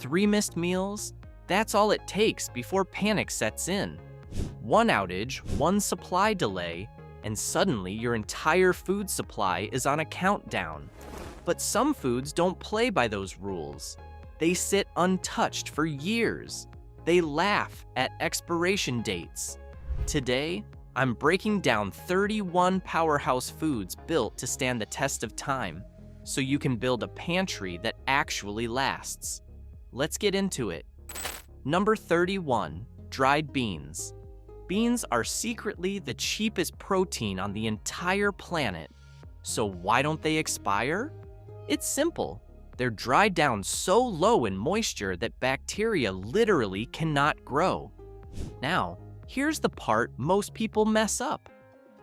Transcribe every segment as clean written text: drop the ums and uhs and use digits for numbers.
3 missed meals? That's all it takes before panic sets in. One outage, one supply delay, and suddenly your entire food supply is on a countdown. But some foods don't play by those rules. They sit untouched for years. They laugh at expiration dates. Today, I'm breaking down 31 powerhouse foods built to stand the test of time, so you can build a pantry that actually lasts. Let's get into it. Number 31, dried beans. Beans are secretly the cheapest protein on the entire planet. So why don't they expire? It's simple. They're dried down so low in moisture that bacteria literally cannot grow. Now, here's the part most people mess up.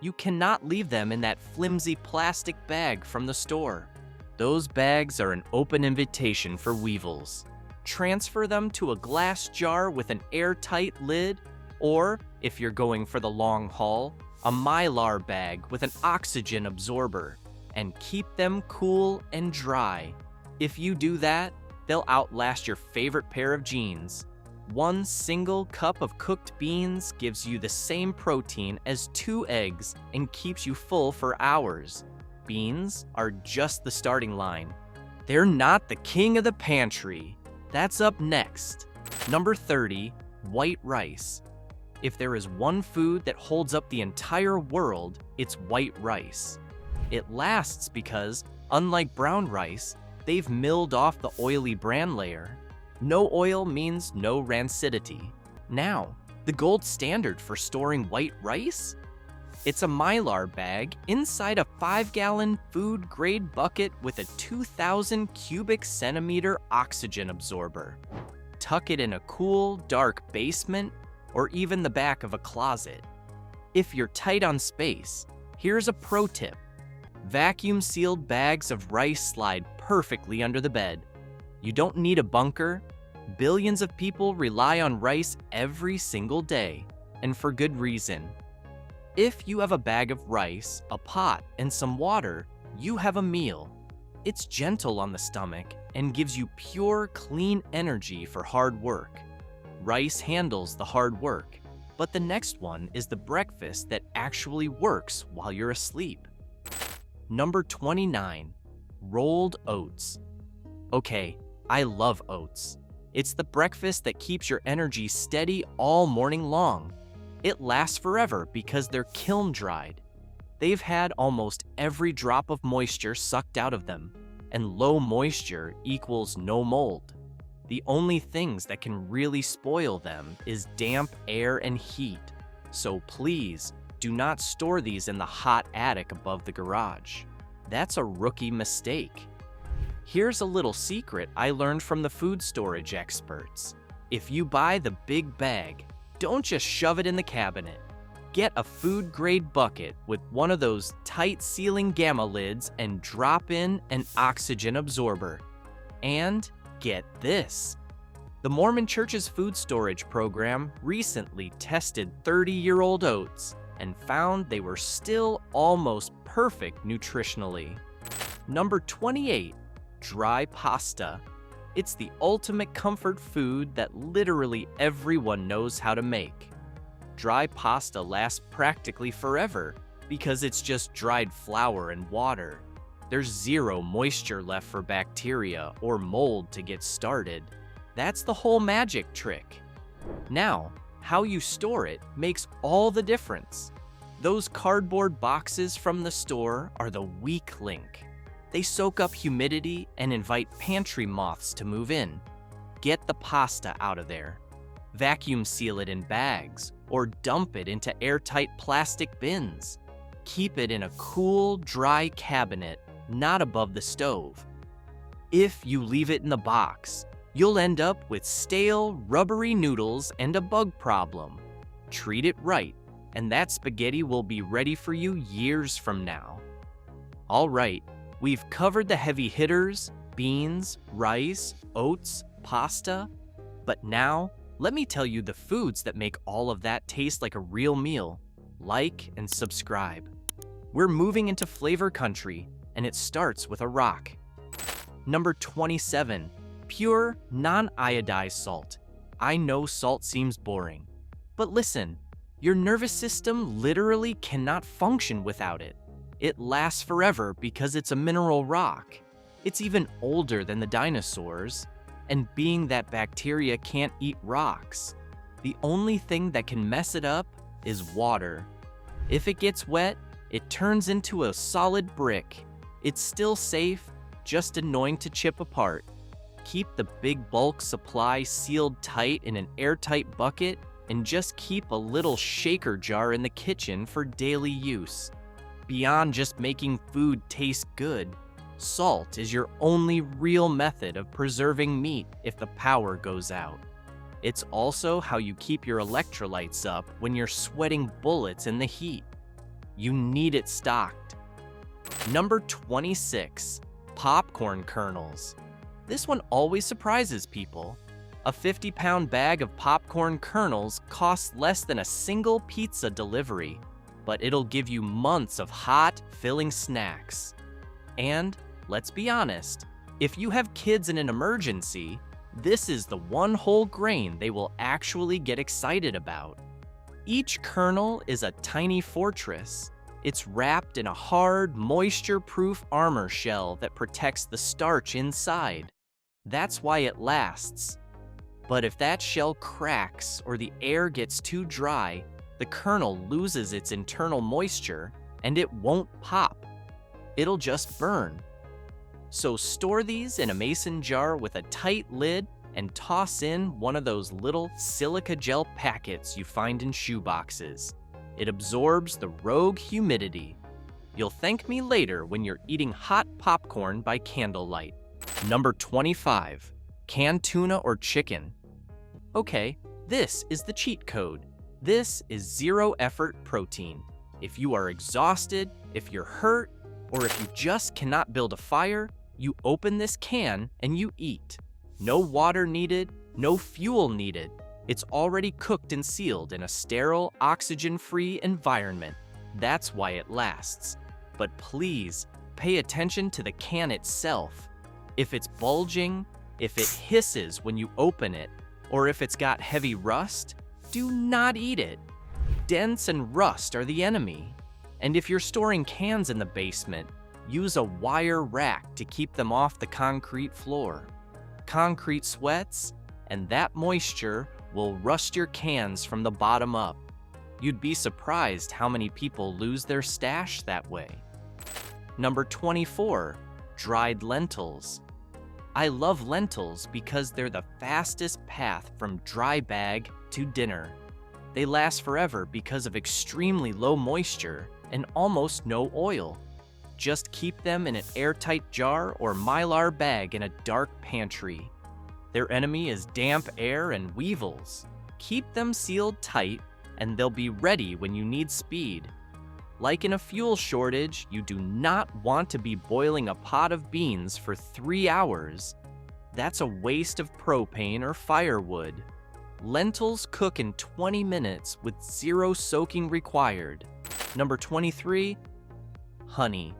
You cannot leave them in that flimsy plastic bag from the store. Those bags are an open invitation for weevils. Transfer them to a glass jar with an airtight lid, or, if you're going for the long haul, a Mylar bag with an oxygen absorber, and keep them cool and dry. If you do that, they'll outlast your favorite pair of jeans. One single cup of cooked beans gives you the same protein as 2 eggs and keeps you full for hours. Beans are just the starting line. They're not the king of the pantry. That's up next. Number 30, white rice. If there is one food that holds up the entire world, it's white rice. It lasts because, unlike brown rice, they've milled off the oily bran layer. No oil means no rancidity. Now, the gold standard for storing white rice? It's a Mylar bag inside a 5-gallon food-grade bucket with a 2,000 cubic centimeter oxygen absorber. Tuck it in a cool, dark basement or even the back of a closet. If you're tight on space, here's a pro tip. Vacuum-sealed bags of rice slide perfectly under the bed. You don't need a bunker. Billions of people rely on rice every single day, and for good reason. If you have a bag of rice, a pot, and some water, you have a meal. It's gentle on the stomach and gives you pure, clean energy for hard work. Rice handles the hard work, but the next one is the breakfast that actually works while you're asleep. Number 29, rolled oats. Okay, I love oats. It's the breakfast that keeps your energy steady all morning long. It lasts forever because they're kiln dried. They've had almost every drop of moisture sucked out of them, and low moisture equals no mold. The only things that can really spoil them is damp air and heat. So please, do not store these in the hot attic above the garage. That's a rookie mistake. Here's a little secret I learned from the food storage experts. If you buy the big bag, don't just shove it in the cabinet. Get a food-grade bucket with one of those tight-sealing gamma lids and drop in an oxygen absorber. And get this. The Mormon Church's food storage program recently tested 30-year-old oats and found they were still almost perfect nutritionally. Number 28, dry pasta. It's the ultimate comfort food that literally everyone knows how to make. Dry pasta lasts practically forever because it's just dried flour and water. There's zero moisture left for bacteria or mold to get started. That's the whole magic trick. Now, how you store it makes all the difference. Those cardboard boxes from the store are the weak link. They soak up humidity and invite pantry moths to move in. Get the pasta out of there. Vacuum seal it in bags or dump it into airtight plastic bins. Keep it in a cool, dry cabinet, not above the stove. If you leave it in the box, you'll end up with stale, rubbery noodles and a bug problem. Treat it right, and that spaghetti will be ready for you years from now. All right, we've covered the heavy hitters, beans, rice, oats, pasta, but now let me tell you the foods that make all of that taste like a real meal. Like and subscribe. We're moving into flavor country, and it starts with a rock. Number 27, Pure, non-iodized salt. I know salt seems boring, but listen, your nervous system literally cannot function without it. It lasts forever because it's a mineral rock. It's even older than the dinosaurs, and being that bacteria can't eat rocks, the only thing that can mess it up is water. If it gets wet, it turns into a solid brick. It's still safe, just annoying to chip apart. Keep the big bulk supply sealed tight in an airtight bucket and just keep a little shaker jar in the kitchen for daily use. Beyond just making food taste good, salt is your only real method of preserving meat if the power goes out. It's also how you keep your electrolytes up when you're sweating bullets in the heat. You need it stocked. Number 26, popcorn kernels. This one always surprises people. A 50-pound bag of popcorn kernels costs less than a single pizza delivery, but it'll give you months of hot, filling snacks. And, let's be honest, if you have kids in an emergency, this is the one whole grain they will actually get excited about. Each kernel is a tiny fortress. It's wrapped in a hard, moisture-proof armor shell that protects the starch inside. That's why it lasts. But if that shell cracks or the air gets too dry, the kernel loses its internal moisture and it won't pop. It'll just burn. So store these in a mason jar with a tight lid and toss in one of those little silica gel packets you find in shoeboxes. It absorbs the rogue humidity. You'll thank me later when you're eating hot popcorn by candlelight. Number 25, canned tuna or chicken. Okay, this is the cheat code. This is zero-effort protein. If you are exhausted, if you're hurt, or if you just cannot build a fire, you open this can and you eat. No water needed, no fuel needed. It's already cooked and sealed in a sterile, oxygen-free environment. That's why it lasts. But please, pay attention to the can itself. If it's bulging, if it hisses when you open it, or if it's got heavy rust, do not eat it. Dents and rust are the enemy. And if you're storing cans in the basement, use a wire rack to keep them off the concrete floor. Concrete sweats, and that moisture will rust your cans from the bottom up. You'd be surprised how many people lose their stash that way. Number 24, dried lentils. I love lentils because they're the fastest path from dry bag to dinner. They last forever because of extremely low moisture and almost no oil. Just keep them in an airtight jar or mylar bag in a dark pantry. Their enemy is damp air and weevils. Keep them sealed tight and they'll be ready when you need speed. Like in a fuel shortage, you do not want to be boiling a pot of beans for 3 hours. That's a waste of propane or firewood. Lentils cook in 20 minutes with zero soaking required. Number 23, honey.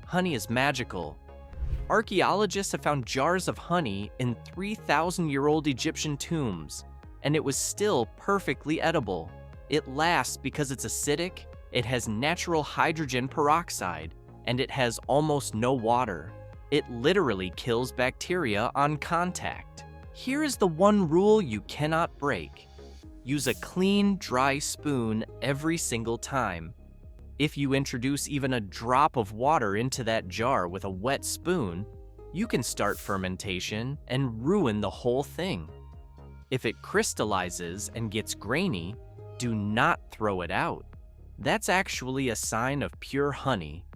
Honey is magical. Archaeologists have found jars of honey in 3,000-year-old Egyptian tombs, and it was still perfectly edible. It lasts because it's acidic, it has natural hydrogen peroxide, and it has almost no water. It literally kills bacteria on contact. Here is the one rule you cannot break. Use a clean, dry spoon every single time. If you introduce even a drop of water into that jar with a wet spoon, you can start fermentation and ruin the whole thing. If it crystallizes and gets grainy, do not throw it out. That's actually a sign of pure honey.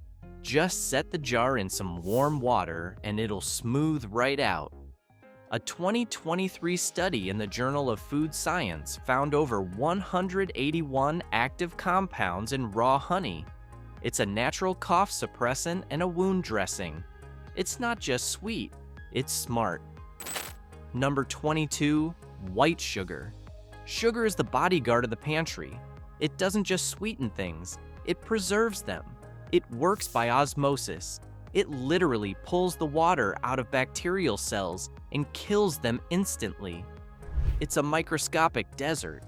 Just set the jar in some warm water and it'll smooth right out. A 2023 study in the Journal of Food Science found over 181 active compounds in raw honey. It's a natural cough suppressant and a wound dressing. It's not just sweet, it's smart. Number 22, white sugar. Sugar is the bodyguard of the pantry. It doesn't just sweeten things, it preserves them. It works by osmosis. It literally pulls the water out of bacterial cells and kills them instantly. It's a microscopic desert.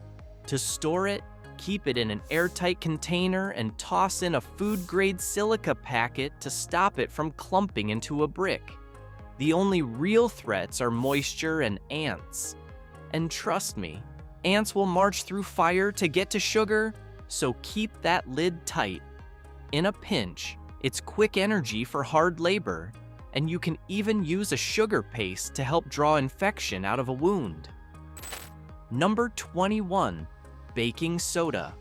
To store it, keep it in an airtight container and toss in a food-grade silica packet to stop it from clumping into a brick. The only real threats are moisture and ants. And trust me, ants will march through fire to get to sugar, so keep that lid tight. In a pinch, it's quick energy for hard labor, and you can even use a sugar paste to help draw infection out of a wound. Number 21, baking soda.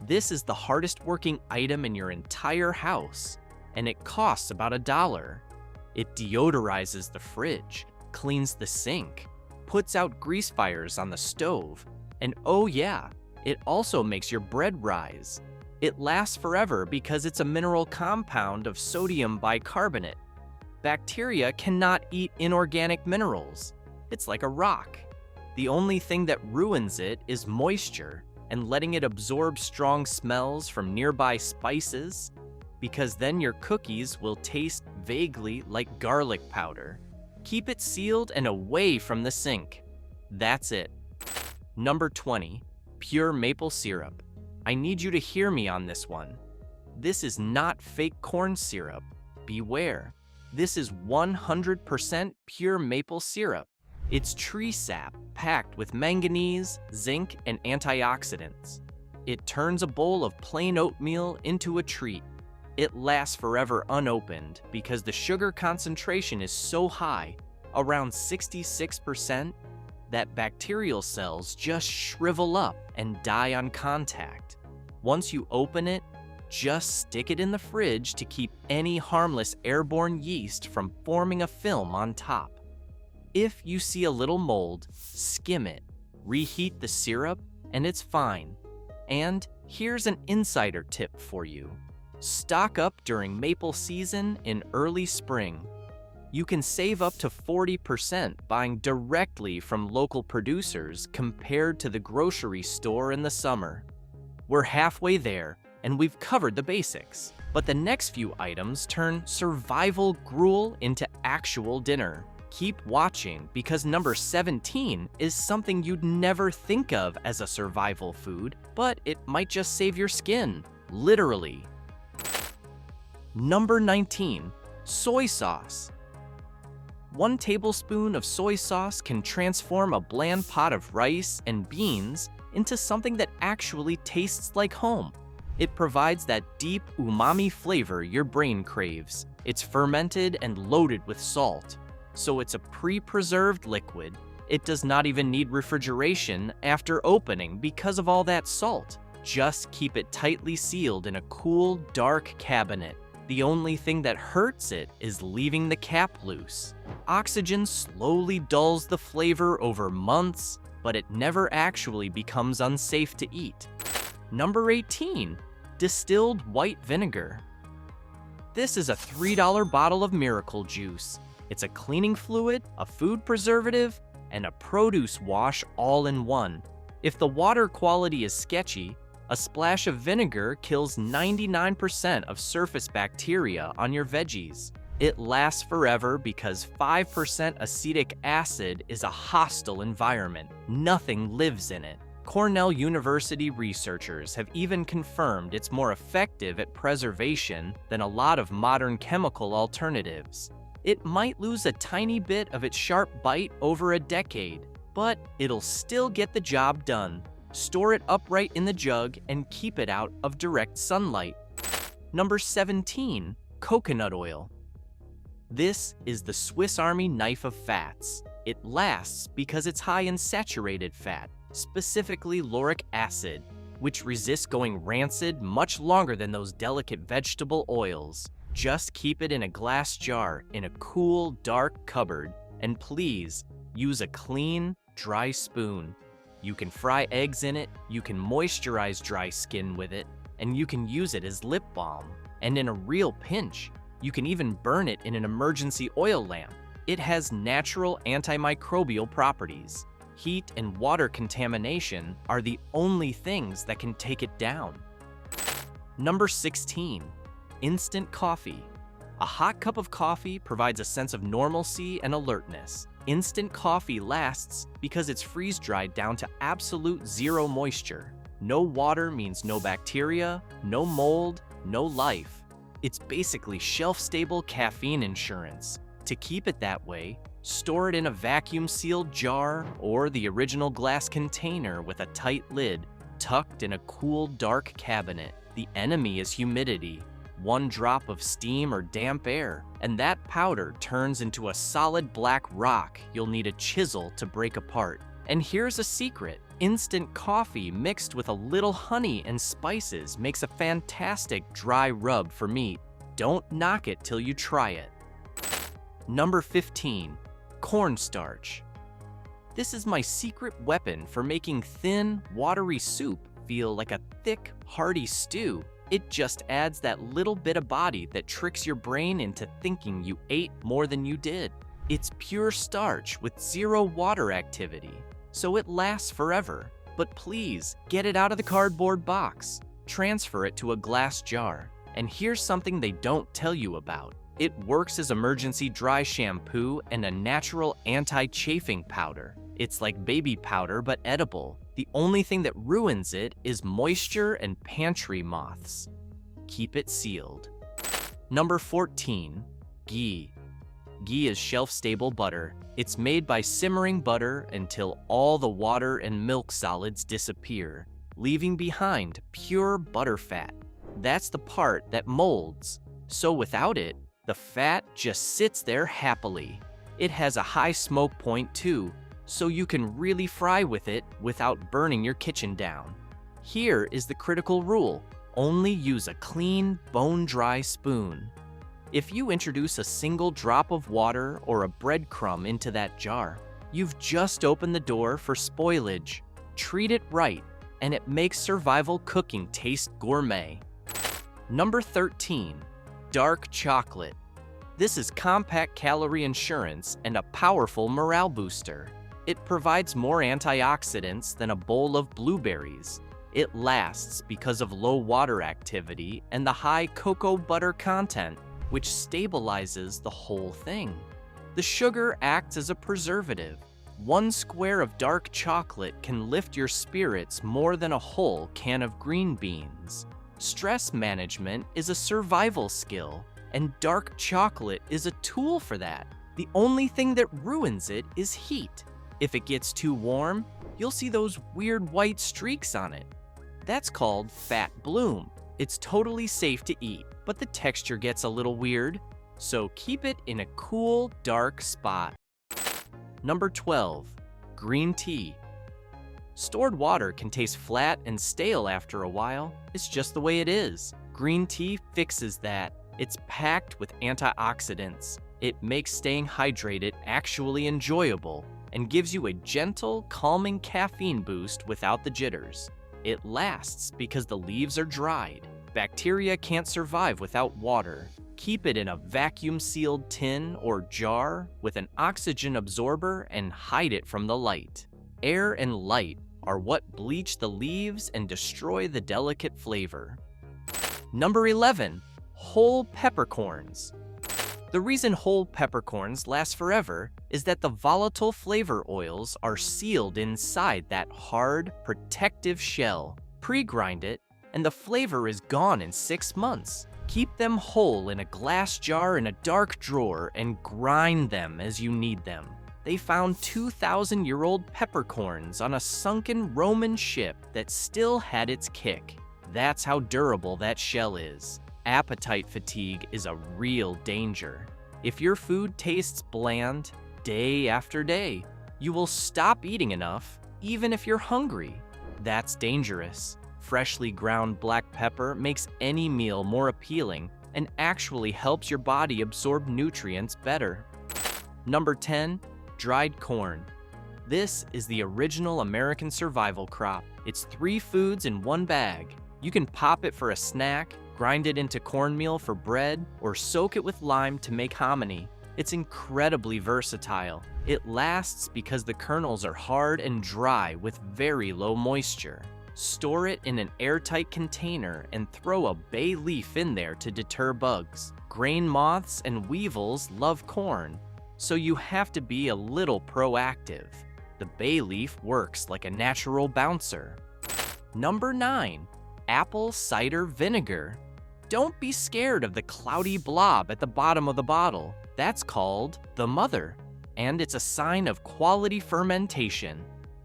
This is the hardest working item in your entire house, and it costs about $1. It deodorizes the fridge, cleans the sink, puts out grease fires on the stove, and oh yeah, it also makes your bread rise. It lasts forever because it's a mineral compound of sodium bicarbonate. Bacteria cannot eat inorganic minerals. It's like a rock. The only thing that ruins it is moisture and letting it absorb strong smells from nearby spices, because then your cookies will taste vaguely like garlic powder. Keep it sealed and away from the sink. That's it. Number 20, pure maple syrup. I need you to hear me on this one. This is not fake corn syrup. Beware. This is 100% pure maple syrup. It's tree sap packed with manganese, zinc, and antioxidants. It turns a bowl of plain oatmeal into a treat. It lasts forever unopened because the sugar concentration is so high, around 66%, that bacterial cells just shrivel up and die on contact. Once you open it, just stick it in the fridge to keep any harmless airborne yeast from forming a film on top. If you see a little mold, skim it, reheat the syrup, and it's fine. And here's an insider tip for you. Stock up during maple season in early spring. You can save up to 40% buying directly from local producers compared to the grocery store in the summer. We're halfway there, and we've covered the basics. But the next few items turn survival gruel into actual dinner. Keep watching because number 17 is something you'd never think of as a survival food, but it might just save your skin, literally. Number 19, soy sauce. 1 tablespoon of soy sauce can transform a bland pot of rice and beans into something that actually tastes like home. It provides that deep umami flavor your brain craves. It's fermented and loaded with salt, so it's a pre-preserved liquid. It does not even need refrigeration after opening because of all that salt. Just keep it tightly sealed in a cool, dark cabinet. The only thing that hurts it is leaving the cap loose. Oxygen slowly dulls the flavor over months, but it never actually becomes unsafe to eat. Number 18, distilled white vinegar. This is a $3 bottle of miracle juice. It's a cleaning fluid, a food preservative, and a produce wash all in one. If the water quality is sketchy, a splash of vinegar kills 99% of surface bacteria on your veggies. It lasts forever because 5% acetic acid is a hostile environment. Nothing lives in it. Cornell University researchers have even confirmed it's more effective at preservation than a lot of modern chemical alternatives. It might lose a tiny bit of its sharp bite over a decade, but it'll still get the job done. Store it upright in the jug and keep it out of direct sunlight. Number 17, coconut oil. This is the Swiss Army knife of fats. It lasts because it's high in saturated fat, specifically lauric acid, which resists going rancid much longer than those delicate vegetable oils. Just keep it in a glass jar in a cool, dark cupboard, and please use a clean, dry spoon. You can fry eggs in it, you can moisturize dry skin with it, and you can use it as lip balm. And in a real pinch, you can even burn it in an emergency oil lamp. It has natural antimicrobial properties. Heat and water contamination are the only things that can take it down. Number 16, instant coffee. A hot cup of coffee provides a sense of normalcy and alertness. Instant coffee lasts because it's freeze-dried down to absolute zero moisture. No water means no bacteria, no mold, no life. It's basically shelf-stable caffeine insurance. To keep it that way, store it in a vacuum-sealed jar or the original glass container with a tight lid, tucked in a cool, dark cabinet. The enemy is humidity. One drop of steam or damp air, and that powder turns into a solid black rock you'll need a chisel to break apart. And here's a secret. Instant coffee mixed with a little honey and spices makes a fantastic dry rub for meat. Don't knock it till you try it. Number 15, cornstarch. This is my secret weapon for making thin, watery soup feel like a thick, hearty stew. It just adds that little bit of body that tricks your brain into thinking you ate more than you did. It's pure starch with zero water activity, so it lasts forever. But please, get it out of the cardboard box. Transfer it to a glass jar. And here's something they don't tell you about. It works as emergency dry shampoo and a natural anti-chafing powder. It's like baby powder but edible. The only thing that ruins it is moisture and pantry moths. Keep it sealed. Number 14, ghee. Ghee is shelf-stable butter. It's made by simmering butter until all the water and milk solids disappear, leaving behind pure butter fat. That's the part that molds. So without it, the fat just sits there happily. It has a high smoke point too, so you can really fry with it without burning your kitchen down. Here is the critical rule. Only use a clean, bone-dry spoon. If you introduce a single drop of water or a breadcrumb into that jar, you've just opened the door for spoilage. Treat it right, and it makes survival cooking taste gourmet. Number 13, dark chocolate. This is compact calorie insurance and a powerful morale booster. It provides more antioxidants than a bowl of blueberries. It lasts because of low water activity and the high cocoa butter content, which stabilizes the whole thing. The sugar acts as a preservative. One square of dark chocolate can lift your spirits more than a whole can of green beans. Stress management is a survival skill, and dark chocolate is a tool for that. The only thing that ruins it is heat. If it gets too warm, you'll see those weird white streaks on it. That's called fat bloom. It's totally safe to eat, but the texture gets a little weird, so keep it in a cool, dark spot. Number 12, green tea. Stored water can taste flat and stale after a while. It's just the way it is. Green tea fixes that. It's packed with antioxidants. It makes staying hydrated actually enjoyable and gives you a gentle, calming caffeine boost without the jitters. It lasts because the leaves are dried. Bacteria can't survive without water. Keep it in a vacuum-sealed tin or jar with an oxygen absorber and hide it from the light. Air and light are what bleach the leaves and destroy the delicate flavor. Number 11, whole peppercorns. The reason whole peppercorns last forever is that the volatile flavor oils are sealed inside that hard, protective shell. Pre-grind it, and the flavor is gone in 6 months. Keep them whole in a glass jar in a dark drawer and grind them as you need them. They found 2,000-year-old peppercorns on a sunken Roman ship that still had its kick. That's how durable that shell is. Appetite fatigue is a real danger. If your food tastes bland day after day, you will stop eating enough even if you're hungry. That's dangerous. Freshly ground black pepper makes any meal more appealing and actually helps your body absorb nutrients better. Number 10, dried corn. This is the original American survival crop. It's 3 foods in one bag. You can pop it for a snack, grind it into cornmeal for bread, or soak it with lime to make hominy. It's incredibly versatile. It lasts because the kernels are hard and dry with very low moisture. Store it in an airtight container and throw a bay leaf in there to deter bugs. Grain moths and weevils love corn, so you have to be a little proactive. The bay leaf works like a natural bouncer. Number 9. Apple cider vinegar. Don't be scared of the cloudy blob at the bottom of the bottle. That's called the mother, and it's a sign of quality fermentation.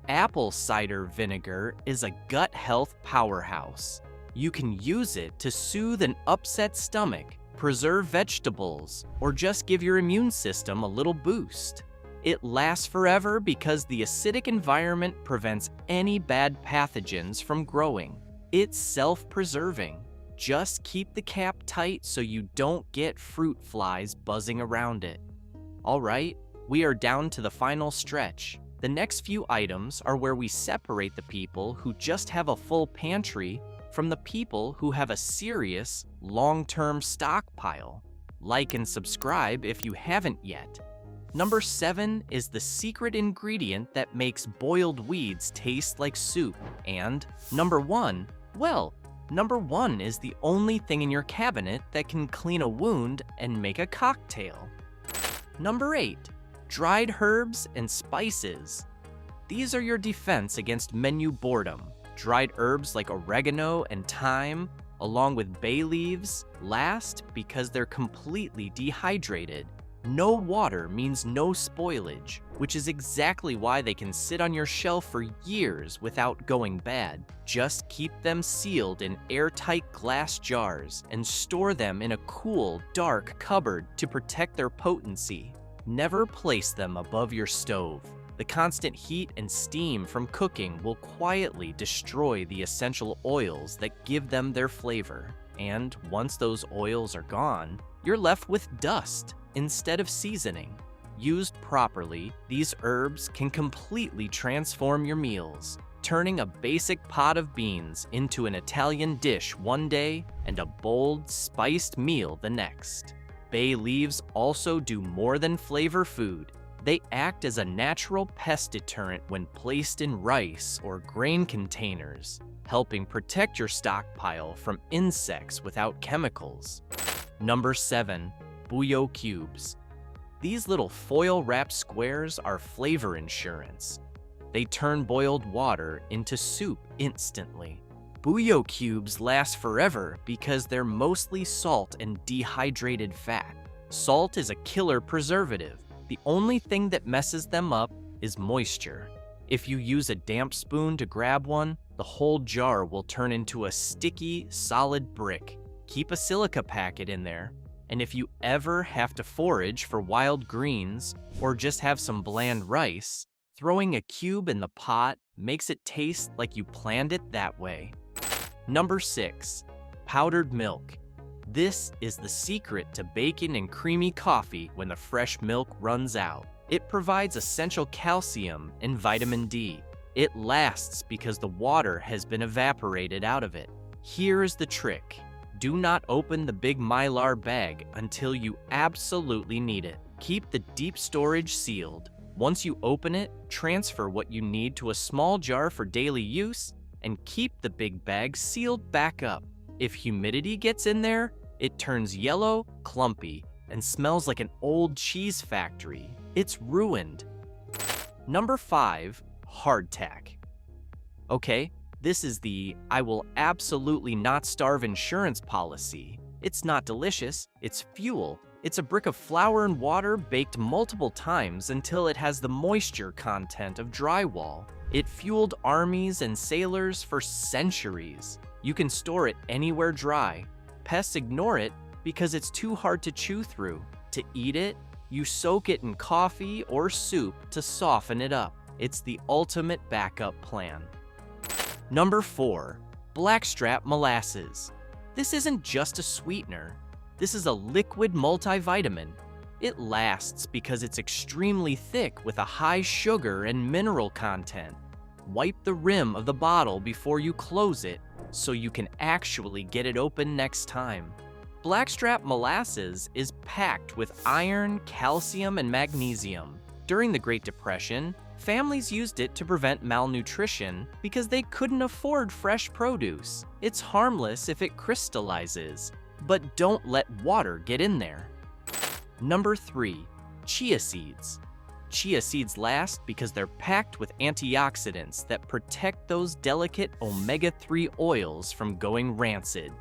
Apple cider vinegar is a gut health powerhouse. You can use it to soothe an upset stomach, preserve vegetables, or just give your immune system a little boost. It lasts forever because the acidic environment prevents any bad pathogens from growing. It's self-preserving. Just keep the cap tight so you don't get fruit flies buzzing around it. All right, we are down to the final stretch. The next few items are where we separate the people who just have a full pantry from the people who have a serious, long-term stockpile. Like and subscribe if you haven't yet. Number 7 is the secret ingredient that makes boiled weeds taste like soup. And number 1, well, number 1 is the only thing in your cabinet that can clean a wound and make a cocktail. Number 8, dried herbs and spices. These are your defense against menu boredom. Dried herbs like oregano and thyme, along with bay leaves, last because they're completely dehydrated. No water means no spoilage, which is exactly why they can sit on your shelf for years without going bad. Just keep them sealed in airtight glass jars and store them in a cool, dark cupboard to protect their potency. Never place them above your stove. The constant heat and steam from cooking will quietly destroy the essential oils that give them their flavor. And once those oils are gone, you're left with dust instead of seasoning. Used properly, these herbs can completely transform your meals, turning a basic pot of beans into an Italian dish one day and a bold, spiced meal the next. Bay leaves also do more than flavor food. They act as a natural pest deterrent when placed in rice or grain containers, helping protect your stockpile from insects without chemicals. Number 7, bouillon cubes. These little foil-wrapped squares are flavor insurance. They turn boiled water into soup instantly. Bouillon cubes last forever because they're mostly salt and dehydrated fat. Salt is a killer preservative. The only thing that messes them up is moisture. If you use a damp spoon to grab one, the whole jar will turn into a sticky, solid brick. Keep a silica packet in there. And if you ever have to forage for wild greens or just have some bland rice, throwing a cube in the pot makes it taste like you planned it that way. Number 6, powdered milk. This is the secret to bacon and creamy coffee when the fresh milk runs out. It provides essential calcium and vitamin D. It lasts because the water has been evaporated out of it. Here's the trick. Do not open the big Mylar bag until you absolutely need it. Keep the deep storage sealed. Once you open it, transfer what you need to a small jar for daily use and keep the big bag sealed back up. If humidity gets in there, it turns yellow, clumpy, and smells like an old cheese factory. It's ruined. Number 5, hardtack. Okay, this is the I will absolutely not starve insurance policy. It's not delicious, it's fuel. It's a brick of flour and water baked multiple times until it has the moisture content of drywall. It fueled armies and sailors for centuries. You can store it anywhere dry. Pests ignore it because it's too hard to chew through. To eat it, you soak it in coffee or soup to soften it up. It's the ultimate backup plan. Number 4, blackstrap molasses. This isn't just a sweetener. This is a liquid multivitamin. It lasts because it's extremely thick with a high sugar and mineral content. Wipe the rim of the bottle before you close it so you can actually get it open next time. Blackstrap molasses is packed with iron, calcium, and magnesium. During the Great Depression, families used it to prevent malnutrition because they couldn't afford fresh produce. It's harmless if it crystallizes, but don't let water get in there. Number 3, Chia seeds. Chia seeds last because they're packed with antioxidants that protect those delicate omega-3 oils from going rancid.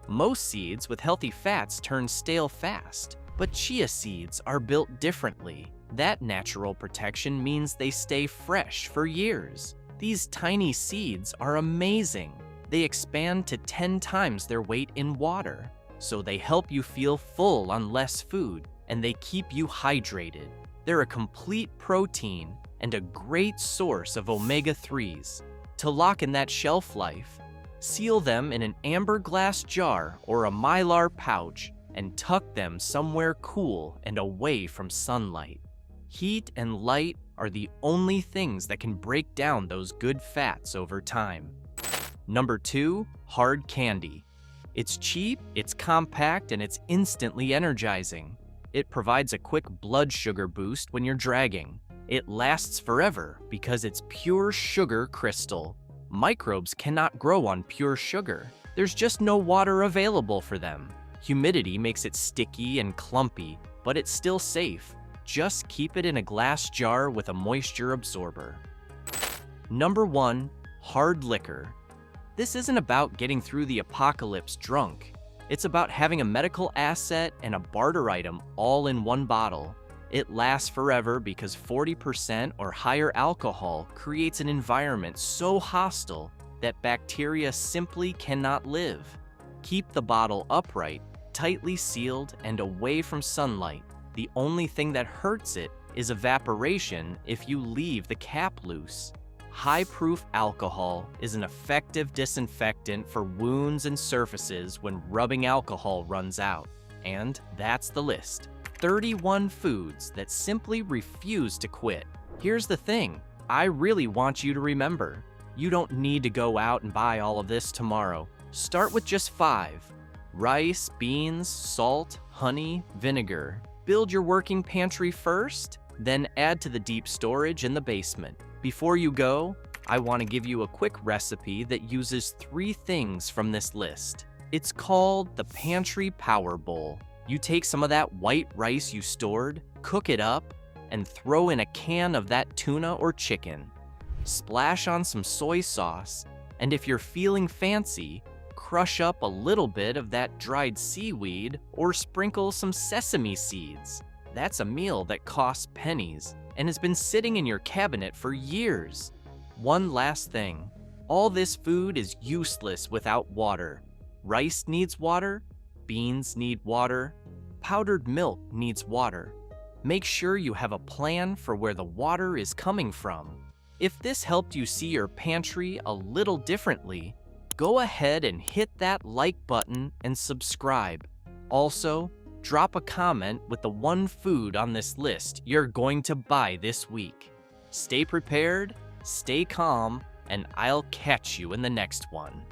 Most seeds with healthy fats turn stale fast, but chia seeds are built differently. That natural protection means they stay fresh for years. These tiny seeds are amazing. They expand to 10 times their weight in water, so they help you feel full on less food, and they keep you hydrated. They're a complete protein and a great source of omega-3s. To lock in that shelf life, seal them in an amber glass jar or a mylar pouch and tuck them somewhere cool and away from sunlight. Heat and light are the only things that can break down those good fats over time. Number 2, hard candy. It's cheap, it's compact, and it's instantly energizing. It provides a quick blood sugar boost when you're dragging. It lasts forever because it's pure sugar crystal. Microbes cannot grow on pure sugar. There's just no water available for them. Humidity makes it sticky and clumpy, but it's still safe. Just keep it in a glass jar with a moisture absorber. Number 1, hard liquor. This isn't about getting through the apocalypse drunk. It's about having a medical asset and a barter item all in one bottle. It lasts forever because 40% or higher alcohol creates an environment so hostile that bacteria simply cannot live. Keep the bottle upright, tightly sealed, and away from sunlight. The only thing that hurts it is evaporation if you leave the cap loose. High-proof alcohol is an effective disinfectant for wounds and surfaces when rubbing alcohol runs out. And that's the list. 31 foods that simply refuse to quit. Here's the thing, I really want you to remember. You don't need to go out and buy all of this tomorrow. Start with just 5. Rice, beans, salt, honey, vinegar. Build your working pantry first, then add to the deep storage in the basement. Before you go, I want to give you a quick recipe that uses 3 things from this list. It's called the Pantry Power Bowl. You take some of that white rice you stored, cook it up, and throw in a can of that tuna or chicken. Splash on some soy sauce, and if you're feeling fancy, crush up a little bit of that dried seaweed or sprinkle some sesame seeds. That's a meal that costs pennies and has been sitting in your cabinet for years. One last thing, all this food is useless without water. Rice needs water, beans need water, powdered milk needs water. Make sure you have a plan for where the water is coming from. If this helped you see your pantry a little differently, go ahead and hit that like button and subscribe. Also, drop a comment with the one food on this list you're going to buy this week. Stay prepared, stay calm, and I'll catch you in the next one.